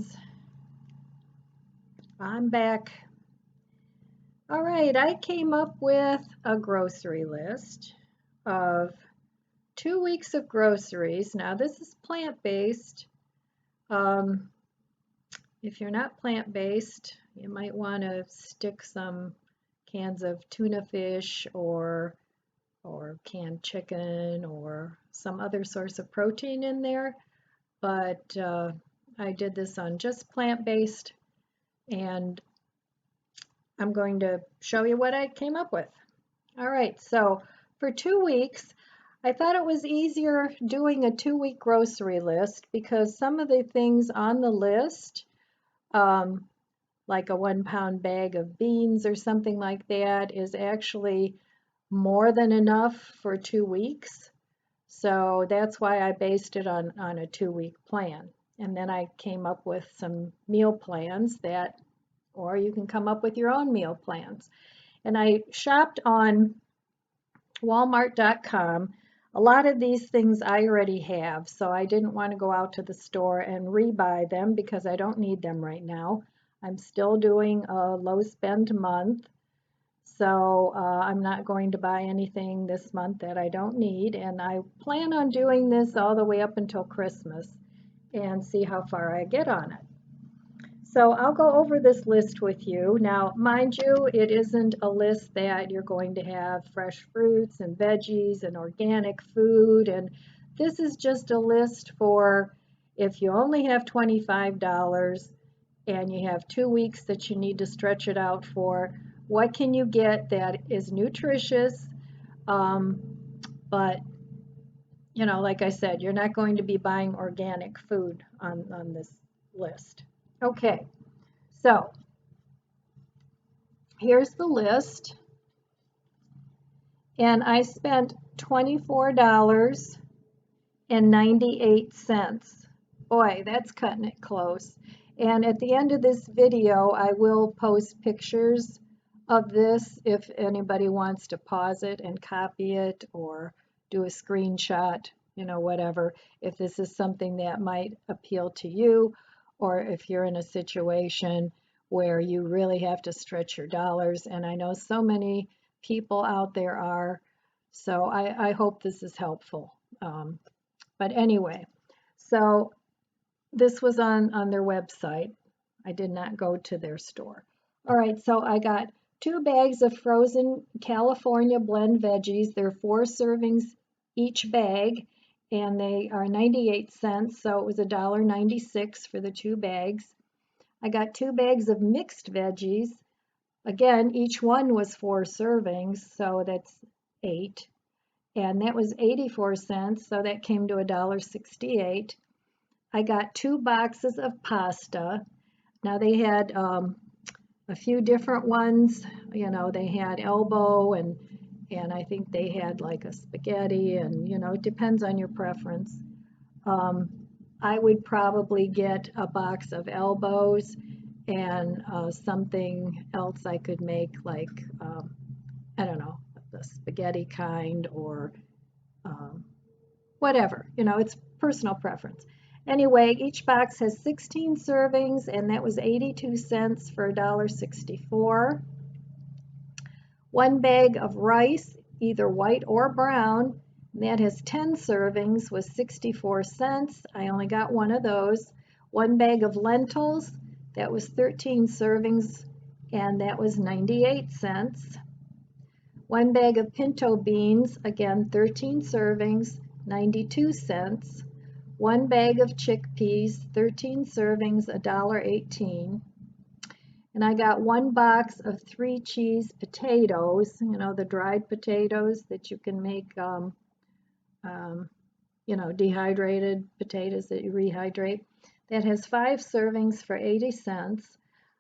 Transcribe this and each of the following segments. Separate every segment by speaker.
Speaker 1: friends. I'm back. All right, I came up with a grocery list of 2 weeks of groceries. Now, this is plant-based. Um, if you're not plant-based, you might want to stick some cans of tuna fish or canned chicken or some other source of protein in there. But I did this on just plant-based, and I'm going to show you what I came up with. All right, so for 2 weeks, I thought it was easier doing a 2-week grocery list because some of the things on the list, like a 1 pound bag of beans or something like that, is actually more than enough for 2 weeks. So that's why I based it on a 2-week plan. And then I came up with some meal plans that, or you can come up with your own meal plans. And I shopped on Walmart.com. A lot of these things I already have, so I didn't want to go out to the store and rebuy them because I don't need them right now. I'm still doing a low spend month, so I'm not going to buy anything this month that I don't need, and I plan on doing this all the way up until Christmas and see how far I get on it. So I'll go over this list with you. Now, mind you, it isn't a list that you're going to have fresh fruits and veggies and organic food. And this is just a list for if you only have $25 and you have 2 weeks that you need to stretch it out for, what can you get that is nutritious? But, you know, like I said, you're not going to be buying organic food on this list. Okay, so here's the list, and I spent $24.98. Boy, that's cutting it close. And at the end of this video, I will post pictures of this if anybody wants to pause it and copy it or do a screenshot, you know, whatever, if this is something that might appeal to you, or if you're in a situation where you really have to stretch your dollars. And I know so many people out there are, so I hope this is helpful. But anyway, so this was on their website. I did not go to their store. All right, so I got 2 bags of frozen California blend veggies. They're 4 servings each bag, and they are 98 cents, so it was $1.96 for the 2 bags. I got 2 bags of mixed veggies. Again, each one was 4 servings, so that's 8. And that was 84 cents, so that came to $1.68. I got 2 boxes of pasta. Now they had a few different ones. You know, they had elbow and I think they had like a spaghetti, and you know, it depends on your preference. I would probably get a box of elbows and something else I could make, like I don't know, the spaghetti kind or whatever. You know, it's personal preference. Anyway, each box has 16 servings, and that was 82 cents for $1.64. 1 bag of rice, either white or brown, that has 10 servings, was 64 cents. I only got one of those. 1 bag of lentils, that was 13 servings, and that was 98 cents. 1 bag of pinto beans, again 13 servings, 92 cents. 1 bag of chickpeas, 13 servings, $1.18. And I got 1 box of 3 cheese potatoes, you know, the dried potatoes that you can make, you know, dehydrated potatoes that you rehydrate. That has 5 servings for 80 cents.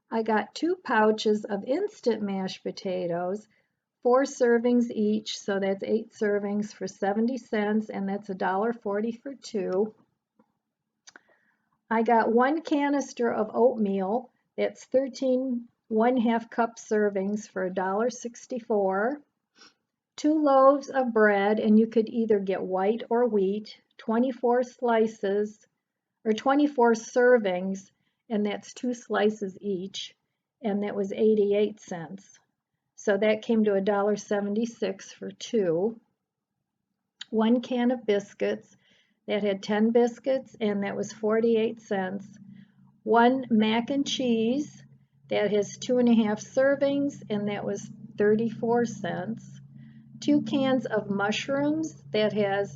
Speaker 1: I got 2 pouches of instant mashed potatoes, 4 servings each, so that's 8 servings for 70 cents, and that's $1.40 for 2. I got 1 canister of oatmeal. That's 13 1/2 cup servings for $1.64. 2 loaves of bread, and you could either get white or wheat, 24 slices or 24 servings, and that's 2 slices each, and that was 88 cents. So that came to $1.76 for 2. 1 can of biscuits, that had 10 biscuits, and that was 48 cents. 1 mac and cheese, that has 2.5 servings, and that was 34 cents. 2 cans of mushrooms, that's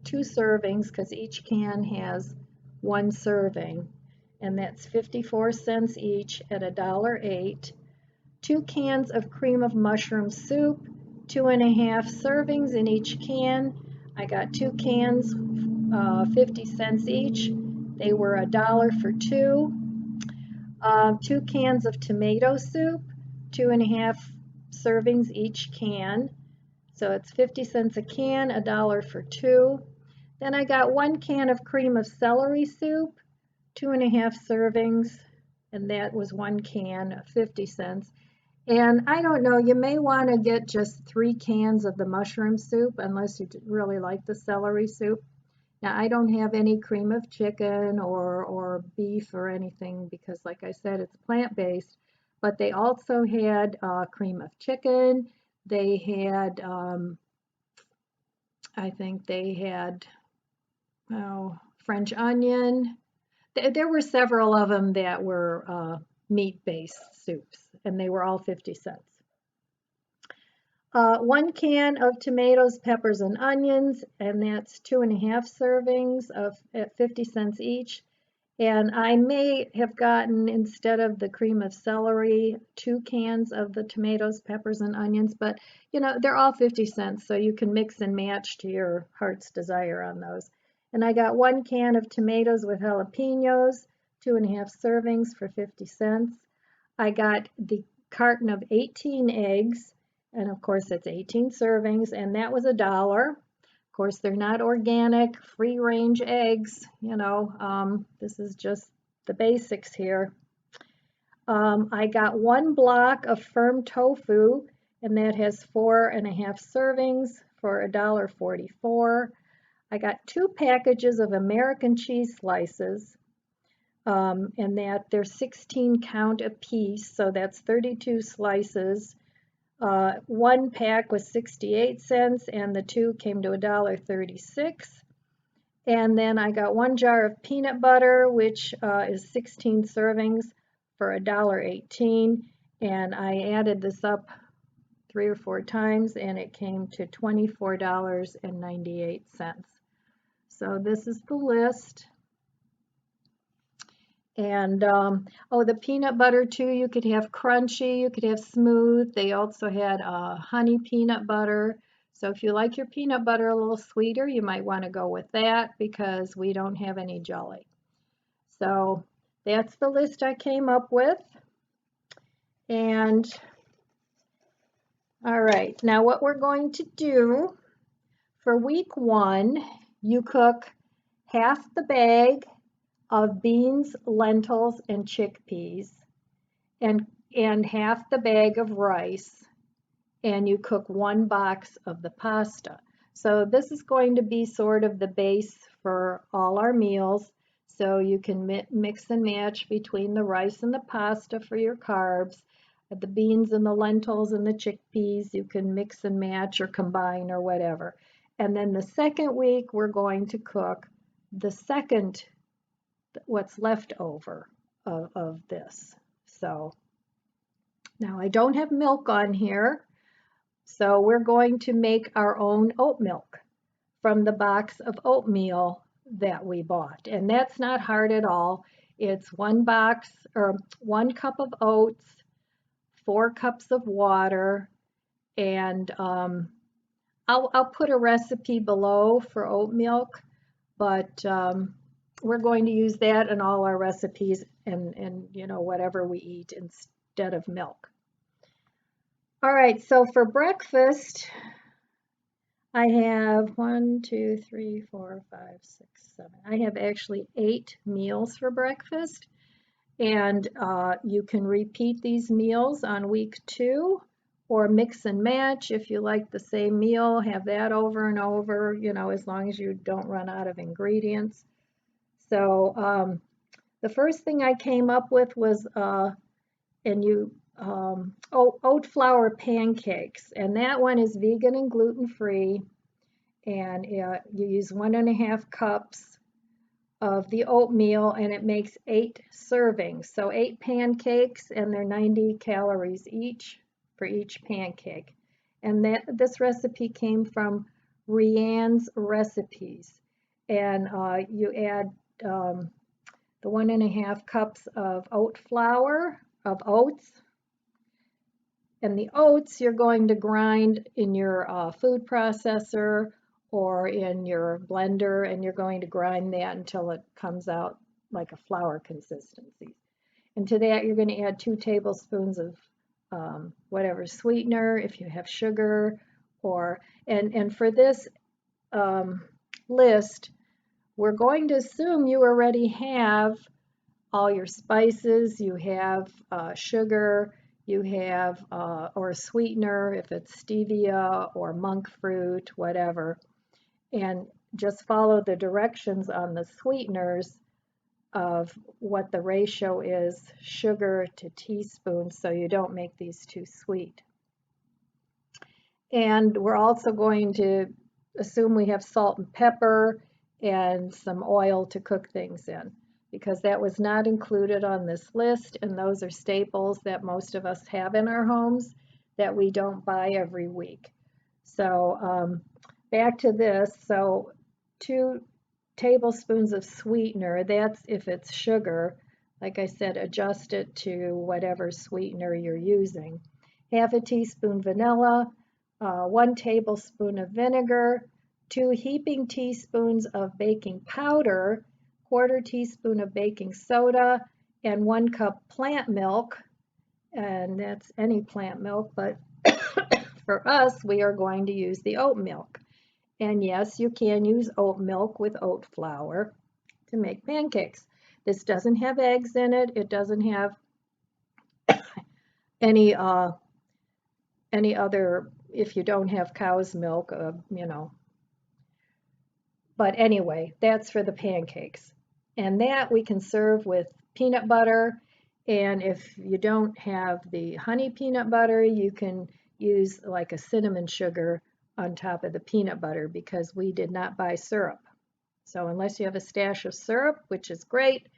Speaker 1: 2 servings because each can has 1 serving, and that's 54 cents each at $1.08. 2 cans of cream of mushroom soup, 2.5 servings in each can. I got 2 cans, 50 cents each. They were $1 for 2. 2 cans of tomato soup, 2.5 servings each can. So it's 50 cents a can, $1 for 2. Then I got 1 can of cream of celery soup, 2.5 servings, and that was 1 can, 50 cents. And I don't know, you may want to get just 3 cans of the mushroom soup unless you really like the celery soup. Now I don't have any cream of chicken or beef or anything because like I said, it's plant-based, but they also had cream of chicken. They had, I think they had, French onion. There were several of them that were meat-based soups, and they were all 50 cents. 1 can of tomatoes, peppers, and onions, and that's 2.5 servings at 50 cents each. And I may have gotten, instead of the cream of celery, 2 cans of the tomatoes, peppers, and onions, but you know, they're all 50 cents, so you can mix and match to your heart's desire on those. And I got 1 can of tomatoes with jalapenos, 2.5 servings for 50 cents. I got the carton of 18 eggs, and of course it's 18 servings, and that was $1. Of course, they're not organic, free-range eggs, you know, this is just the basics here. I got 1 block of firm tofu, and that has 4.5 servings for $1.44. I got 2 packages of American cheese slices, and that they're 16 count a piece, so that's 32 slices. 1 pack was 68 cents, and the 2 came to $1.36. And then I got 1 jar of peanut butter, which is 16 servings for $1.18. And I added this up 3 or 4 times, and it came to $24.98. So this is the list. And the peanut butter too, you could have crunchy, you could have smooth. They also had honey peanut butter. So if you like your peanut butter a little sweeter, you might want to go with that because we don't have any jelly. So that's the list I came up with. And all right, now what we're going to do for week 1, you cook half the bag of beans, lentils, and chickpeas, and half the bag of rice, and you cook 1 box of the pasta. So this is going to be sort of the base for all our meals. So you can mix and match between the rice and the pasta for your carbs. The beans and the lentils and the chickpeas, you can mix and match or combine or whatever. And then the second week, we're going to cook the second, what's left over of this. So now I don't have milk on here, so we're going to make our own oat milk from the box of oatmeal that we bought. And that's not hard at all. It's 1 box or 1 cup of oats, 4 cups of water, and I'll put a recipe below for oat milk, but we're going to use that in all our recipes and you know, whatever we eat instead of milk. All right, so for breakfast, I have 1, 2, 3, 4, 5, 6, 7. I have actually 8 meals for breakfast, and you can repeat these meals on week 2 or mix and match. If you like the same meal, have that over and over, you know, as long as you don't run out of ingredients. So The first thing I came up with was oat flour pancakes, and that one is vegan and gluten free, and you use 1.5 cups of the oatmeal, and it makes 8 servings. So 8 pancakes, and they're 90 calories each for each pancake. And this recipe came from Rianne's Recipes. And you add the 1.5 cups of oat flour, of oats. And the oats you're going to grind in your food processor or in your blender, and you're going to grind that until it comes out like a flour consistency. And to that you're going to add 2 tablespoons of whatever sweetener, if you have sugar, or and for this list, we're going to assume you already have all your spices, you have sugar, you have or a sweetener if it's stevia or monk fruit, whatever, and just follow the directions on the sweeteners of what the ratio is, sugar to teaspoon, so you don't make these too sweet. And we're also going to assume we have salt and pepper and some oil to cook things in, because that was not included on this list, and those are staples that most of us have in our homes that we don't buy every week. So back to this, so 2 tablespoons of sweetener, that's if it's sugar. Like I said, adjust it to whatever sweetener you're using. Half a teaspoon vanilla, 1 tablespoon of vinegar, 2 heaping teaspoons of baking powder, 1/4 teaspoon of baking soda, and 1 cup plant milk. And that's any plant milk, but for us, we are going to use the oat milk. And yes, you can use oat milk with oat flour to make pancakes. This doesn't have eggs in it. It doesn't have any other, if you don't have cow's milk, But anyway, that's for the pancakes. And that we can serve with peanut butter. And if you don't have the honey peanut butter, you can use like a cinnamon sugar on top of the peanut butter, because we did not buy syrup. So unless you have a stash of syrup, which is great,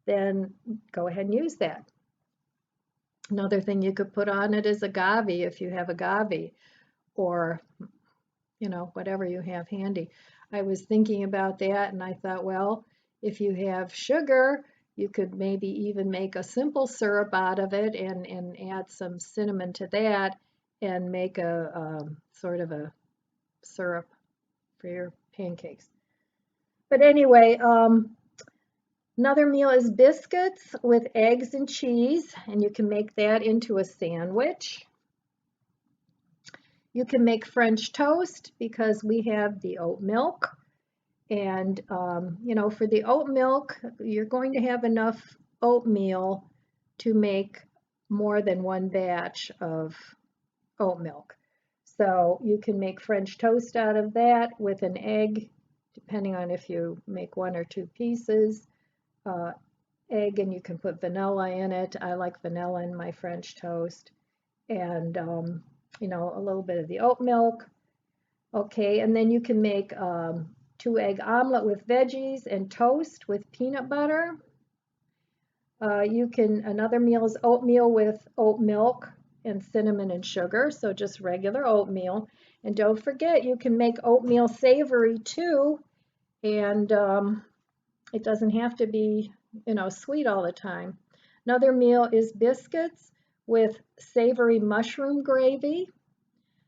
Speaker 1: then go ahead and use that. Another thing you could put on it is agave if you have agave, or whatever you have handy. I was thinking about that, and I thought, well, if you have sugar, you could maybe even make a simple syrup out of it and add some cinnamon to that and make a sort of a syrup for your pancakes. But anyway, another meal is biscuits with eggs and cheese, and you can make that into a sandwich. You can make French toast because we have the oat milk. And, for the oat milk, you're going to have enough oatmeal to make more than 1 batch of oat milk. So you can make French toast out of that with an egg, depending on if you make 1 or 2 pieces. Egg, and you can put vanilla in it. I like vanilla in my French toast. And, a little bit of the oat milk. Okay, and then you can make 2 egg omelet with veggies and toast with peanut butter. Another meal is oatmeal with oat milk and cinnamon and sugar, so just regular oatmeal. And don't forget, you can make oatmeal savory too, and it doesn't have to be, sweet all the time. Another meal is biscuits with savory mushroom gravy.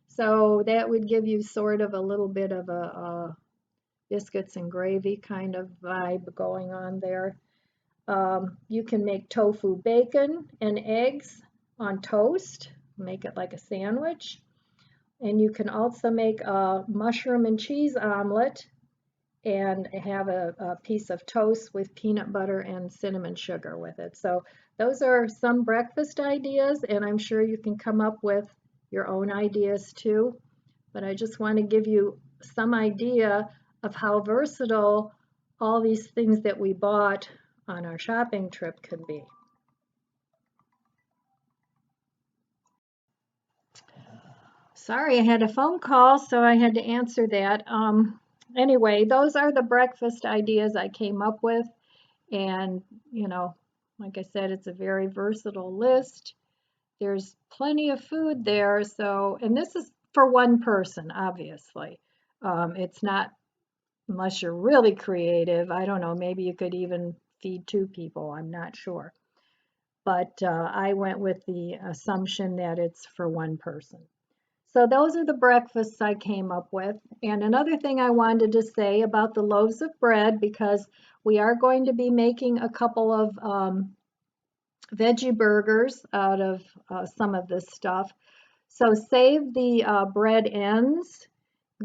Speaker 1: So that would give you sort of a little bit of a biscuits and gravy kind of vibe going on there. You can make tofu bacon and eggs on toast, make it like a sandwich. And you can also make a mushroom and cheese omelet and have a piece of toast with peanut butter and cinnamon sugar with it. So those are some breakfast ideas, and I'm sure you can come up with your own ideas too. But I just want to give you some idea of how versatile all these things that we bought on our shopping trip could be. Sorry, I had a phone call, so I had to answer that. Anyway, those are the breakfast ideas I came up with. And, you know, like I said, it's a very versatile list. There's plenty of food there. So, and this is for one person, obviously. It's not, unless you're really creative. I don't know, maybe you could even feed two people. I'm not sure. But I went with the assumption that it's for one person. So those are the breakfasts I came up with. And another thing I wanted to say about the loaves of bread, because we are going to be making a couple of veggie burgers out of some of this stuff. So save the bread ends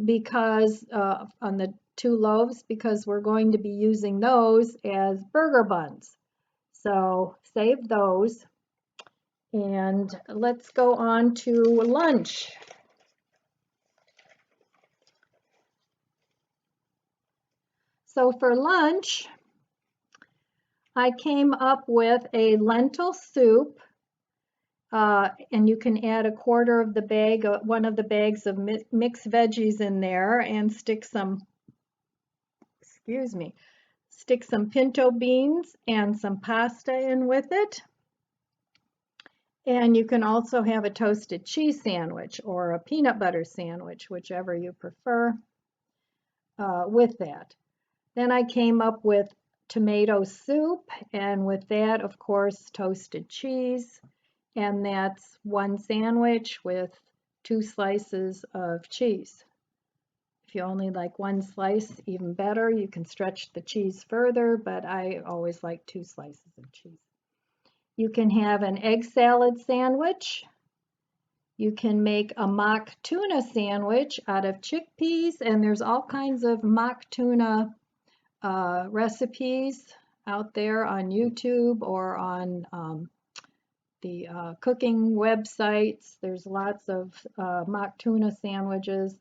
Speaker 1: because on the two loaves, because we're going to be using those as burger buns. So save those. And let's go on to lunch. So for lunch, I came up with a lentil soup, and you can add a quarter of the bag, one of the bags of mixed veggies in there, and stick some, excuse me, stick some pinto beans and some pasta in with it. And you can also have a toasted cheese sandwich or a peanut butter sandwich, whichever you prefer, with that. Then I came up with tomato soup, and with that, of course, toasted cheese. And that's one sandwich with 2 slices of cheese. If you only like 1 slice, even better. You can stretch the cheese further, but I always like 2 slices of cheese. You can have an egg salad sandwich. You can make a mock tuna sandwich out of chickpeas, and there's all kinds of mock tuna recipes out there on YouTube or on the cooking websites. There's lots of mock tuna sandwiches,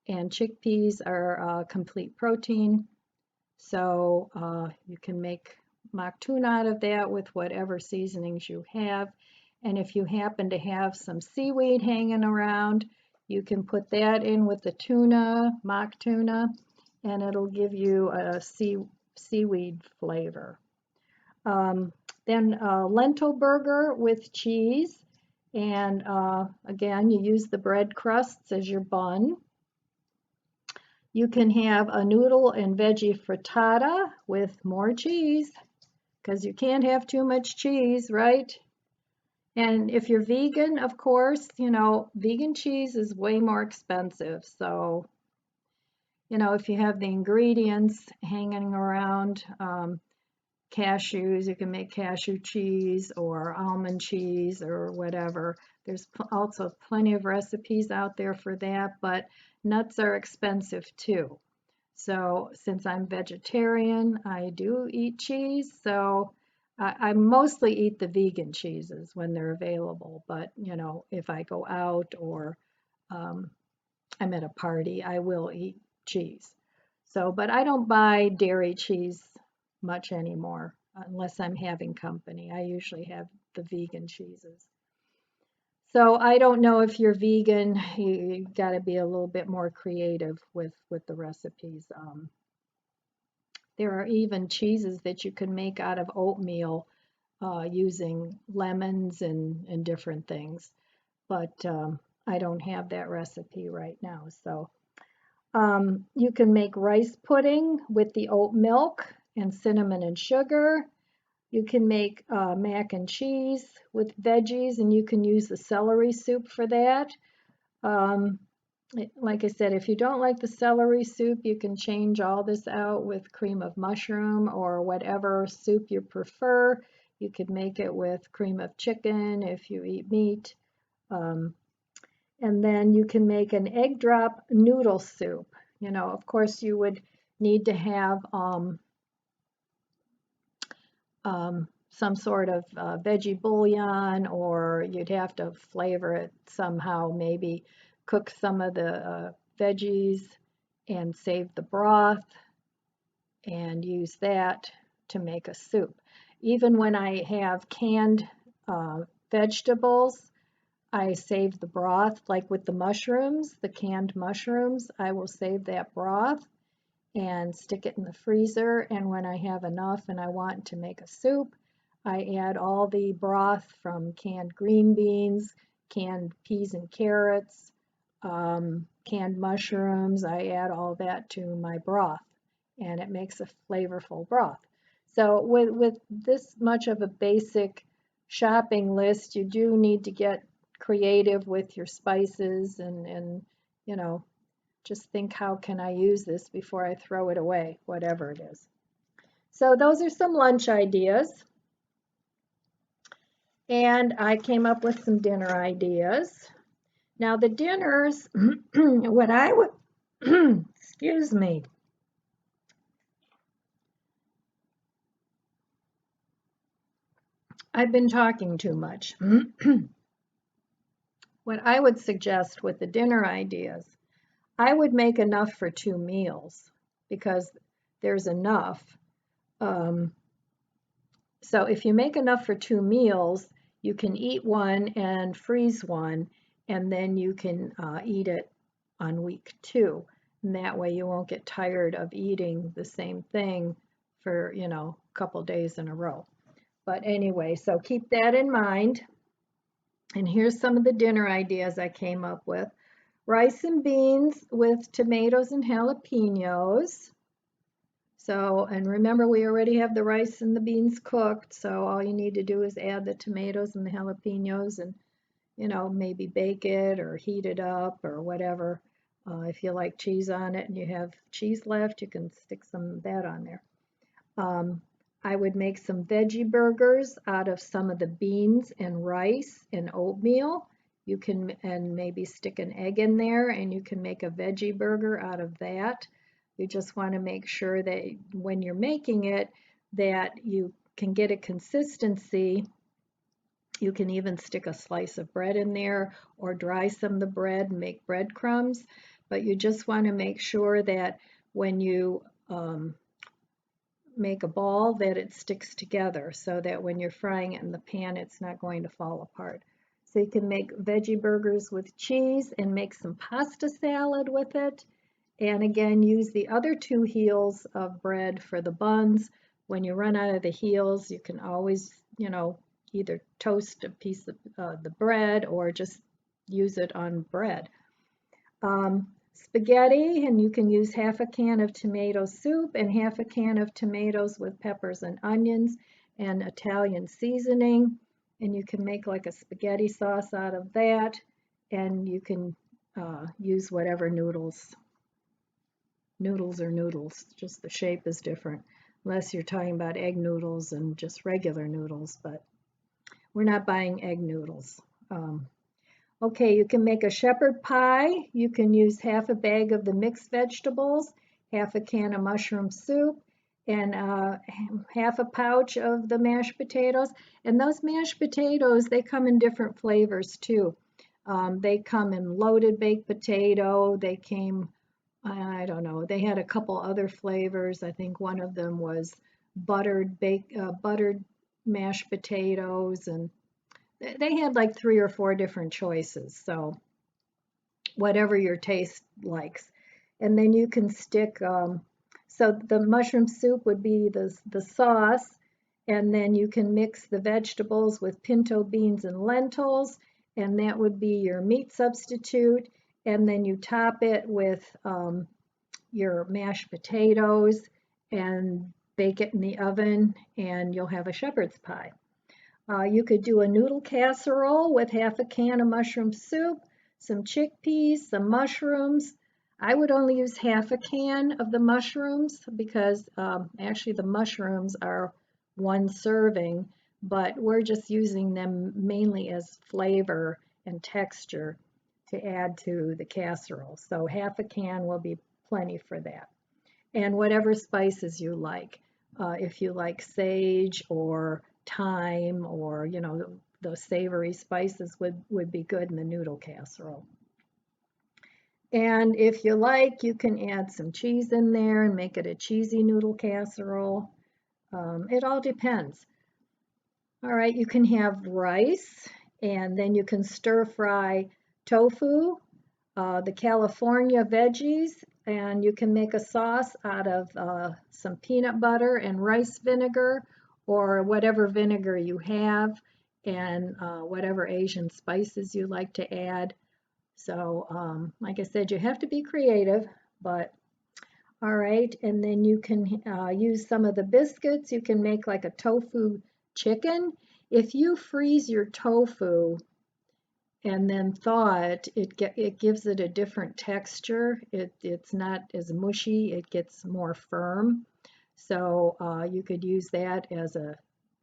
Speaker 1: and chickpeas are complete protein. So you can make mock tuna out of that with whatever seasonings you have. And if you happen to have some seaweed hanging around, you can put that in with the tuna, mock tuna, and it'll give you a seaweed flavor. Then a lentil burger with cheese. And again, you use the bread crusts as your bun. You can have a noodle and veggie frittata with more cheese, because you can't have too much cheese, right? And if you're vegan, of course, you know, vegan cheese is way more expensive. So, you know, if you have the ingredients hanging around, cashews, you can make cashew cheese or almond cheese or whatever. There's also plenty of recipes out there for that, but nuts are expensive too. So since I'm vegetarian, I do eat cheese. So I mostly eat the vegan cheeses when they're available. But, you know, if I go out or um, I'm at a party, I will eat cheese. So, but I don't buy dairy cheese much anymore unless I'm having company. I usually have the vegan cheeses. So I don't know if you're vegan, you got to be a little bit more creative with the recipes. There are even cheeses that you can make out of oatmeal using lemons and different things. But I don't have that recipe right now. So you can make rice pudding with the oat milk and cinnamon and sugar. You can make mac and cheese with veggies, and you can use the celery soup for that. Um, like I said, if you don't like the celery soup, you can change all this out with cream of mushroom or whatever soup you prefer. You could make it with cream of chicken if you eat meat. Um, and then you can make an egg drop noodle soup. You know, of course, you would need to have some sort of veggie bouillon, or you'd have to flavor it somehow, maybe cook some of the veggies and save the broth and use that. to make a soup. Even when I have canned vegetables, I save the broth, like with the mushrooms, the canned mushrooms, I will save that broth and stick it in the freezer. And when I have enough and I want to make a soup, I add all the broth from canned green beans, canned peas and carrots, canned mushrooms. I add all that to my broth and it makes a flavorful broth. So with this much of a basic shopping list, you do need to get creative with your spices and you know, just think, how can I use this before I throw it away, whatever it is. So those are some lunch ideas. And I came up with some dinner ideas. Now the dinners, what I would, excuse me. I've been talking too much. What I would suggest with the dinner ideas, I would make enough for 2 meals because there's enough. So if you make enough for 2 meals, you can eat one and freeze one, and then you can eat it on week 2. And that way you won't get tired of eating the same thing for, a couple days in a row. But anyway, so keep that in mind. And here's some of the dinner ideas I came up with. Rice and beans with tomatoes and jalapenos. So, and remember, we already have the rice and the beans cooked, so all you need to do is add the tomatoes and the jalapenos and, maybe bake it or heat it up or whatever. If you like cheese on it and you have cheese left, you can stick some of that on there. I would make some veggie burgers out of some of the beans and rice and oatmeal. You can, and maybe stick an egg in there and you can make a veggie burger out of that. You just want to make sure that when you're making it, that you can get a consistency. You can even stick a slice of bread in there or dry some of the bread and make breadcrumbs. But you just want to make sure that when you make a ball that it sticks together so that when you're frying it in the pan, it's not going to fall apart. So you can make veggie burgers with cheese and make some pasta salad with it. And again, use the other 2 heels of bread for the buns. When you run out of the heels, you can always, either toast a piece of the bread or just use it on bread. Spaghetti, and you can use half a can of tomato soup and half a can of tomatoes with peppers and onions and Italian seasoning. And you can make like a spaghetti sauce out of that. And you can use whatever noodles are noodles, just the shape is different, unless you're talking about egg noodles and just regular noodles, but we're not buying egg noodles. Okay, you can make a shepherd pie. You can use half a bag of the mixed vegetables, half a can of mushroom soup, and half a pouch of the mashed potatoes. And those mashed potatoes, they come in different flavors too. They come in loaded baked potato. They came, I don't know, they had a couple other flavors. I think one of them was buttered mashed potatoes, and they had like 3 or 4 different choices. So whatever your taste likes. And then you can stick, so the mushroom soup would be the sauce, and then you can mix the vegetables with pinto beans and lentils, and that would be your meat substitute. And then you top it with your mashed potatoes and bake it in the oven, and you'll have a shepherd's pie. You could do a noodle casserole with half a can of mushroom soup, some chickpeas, some mushrooms. I would only use half a can of the mushrooms because actually the mushrooms are 1 serving, but we're just using them mainly as flavor and texture to add to the casserole. So half a can will be plenty for that. And whatever spices you like. If you like sage or thyme or, those savory spices would be good in the noodle casserole. And if you like, you can add some cheese in there and make it a cheesy noodle casserole. It all depends. All right, you can have rice, and then you can stir fry tofu, the California veggies, and you can make a sauce out of some peanut butter and rice vinegar, or whatever vinegar you have, and whatever Asian spices you like to add. So, like I said, you have to be creative, but all right. And then you can use some of the biscuits. You can make like a tofu chicken. If you freeze your tofu and then thaw it, it gives it a different texture. It's not as mushy, it gets more firm. So you could use that as a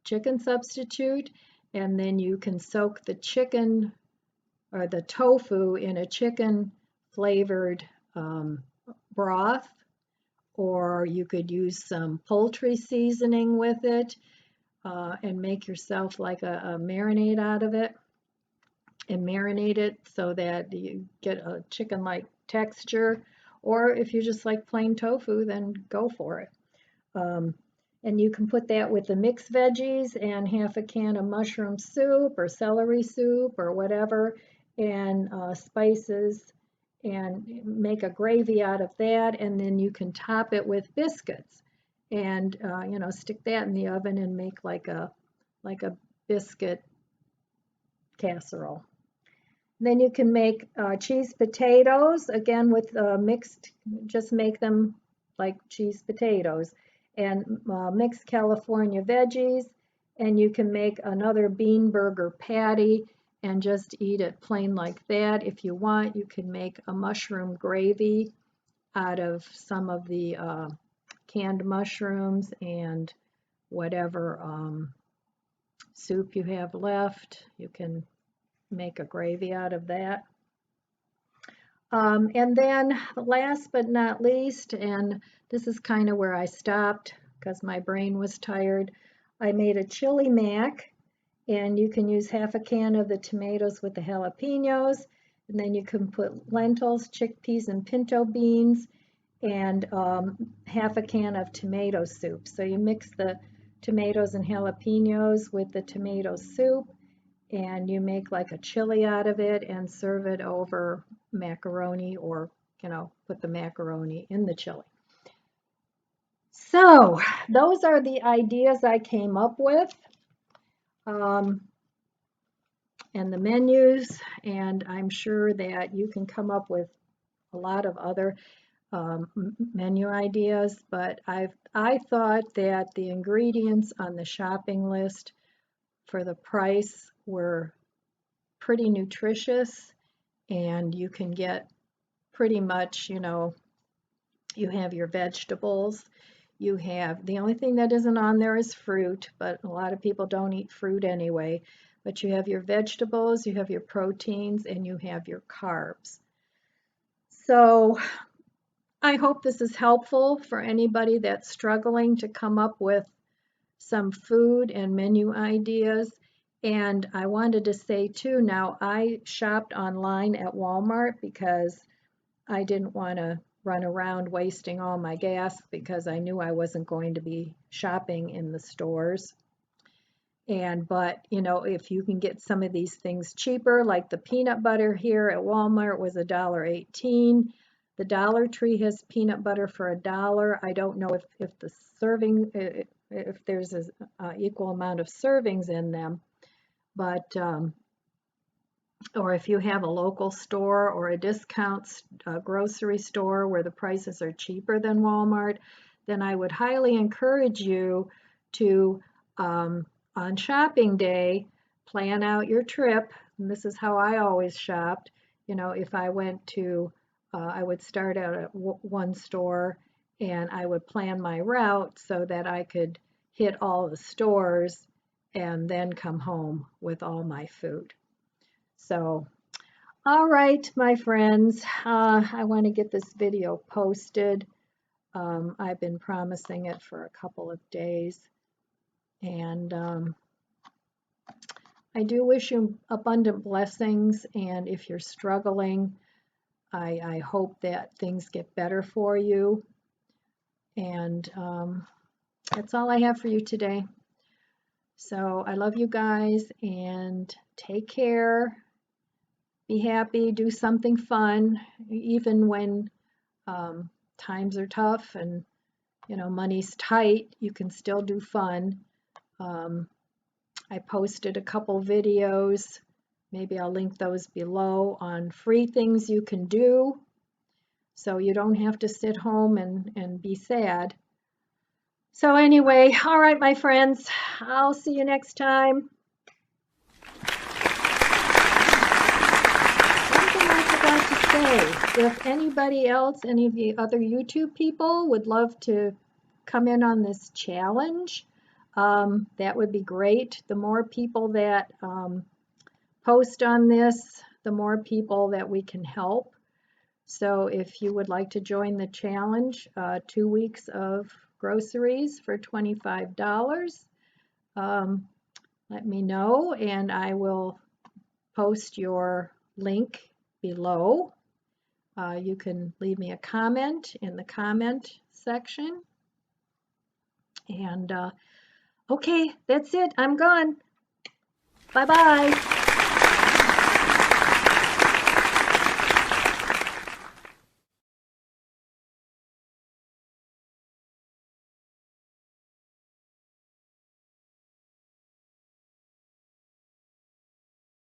Speaker 1: chicken substitute. And then you can soak the chicken or the tofu in a chicken flavored broth, or you could use some poultry seasoning with it and make yourself like a marinade out of it and marinate it so that you get a chicken-like texture. Or if you just like plain tofu, then go for it. Um, and you can put that with the mixed veggies and half a can of mushroom soup or celery soup or whatever, and spices, and make a gravy out of that. And then you can top it with biscuits, and stick that in the oven and make like a biscuit casserole. Then you can make cheese potatoes, again with mixed, just make them like cheese potatoes, and mixed California veggies, and you can make another bean burger patty and just eat it plain like that. If you want, you can make a mushroom gravy out of some of the canned mushrooms and whatever soup you have left. You can make a gravy out of that. And then last but not least, and this is kind of where I stopped because my brain was tired, I made a chili mac, and you can use half a can of the tomatoes with the jalapenos, and then you can put lentils, chickpeas, and pinto beans, and half a can of tomato soup. So you mix the tomatoes and jalapenos with the tomato soup, and you make like a chili out of it and serve it over macaroni, or put the macaroni in the chili. So those are the ideas I came up with, and the menus, and I'm sure that you can come up with a lot of other menu ideas, but I thought that the ingredients on the shopping list for the price were pretty nutritious, and you can get pretty much, you have your vegetables, you have, the only thing that isn't on there is fruit, but a lot of people don't eat fruit anyway, but you have your vegetables, you have your proteins, and you have your carbs. So I hope this is helpful for anybody that's struggling to come up with some food and menu ideas. And I wanted to say too, now I shopped online at Walmart because I didn't want to run around wasting all my gas, because I knew I wasn't going to be shopping in the stores. But if you can get some of these things cheaper, like the peanut butter here at Walmart was $1.18. The Dollar Tree has peanut butter for $1. I don't know if the serving, if there's an equal amount of servings in them, but or if you have a local store or a discount grocery store where the prices are cheaper than Walmart, then I would highly encourage you to, on shopping day, plan out your trip. And this is how I always shopped. If I went to, I would start out at one store, and I would plan my route so that I could hit all the stores and then come home with all my food. So, all right, my friends, I want to get this video posted. I've been promising it for a couple of days, and I do wish you abundant blessings, and if you're struggling, I hope that things get better for you. And That's all I have for you today. So I love you guys and take care. Be happy, do something fun, even when times are tough and money's tight, you can still do fun. I posted a couple videos, maybe I'll link those below, on free things you can do so you don't have to sit home and be sad. So anyway, all right, my friends, I'll see you next time. One thing I forgot to say, if anybody else, any of the other YouTube people would love to come in on this challenge, that would be great. The more people that post on this, the more people that we can help. So if you would like to join the challenge, 2 weeks of groceries for $25, let me know and I will post your link below. You can leave me a comment in the comment section. And okay, that's it. I'm gone. Bye-bye.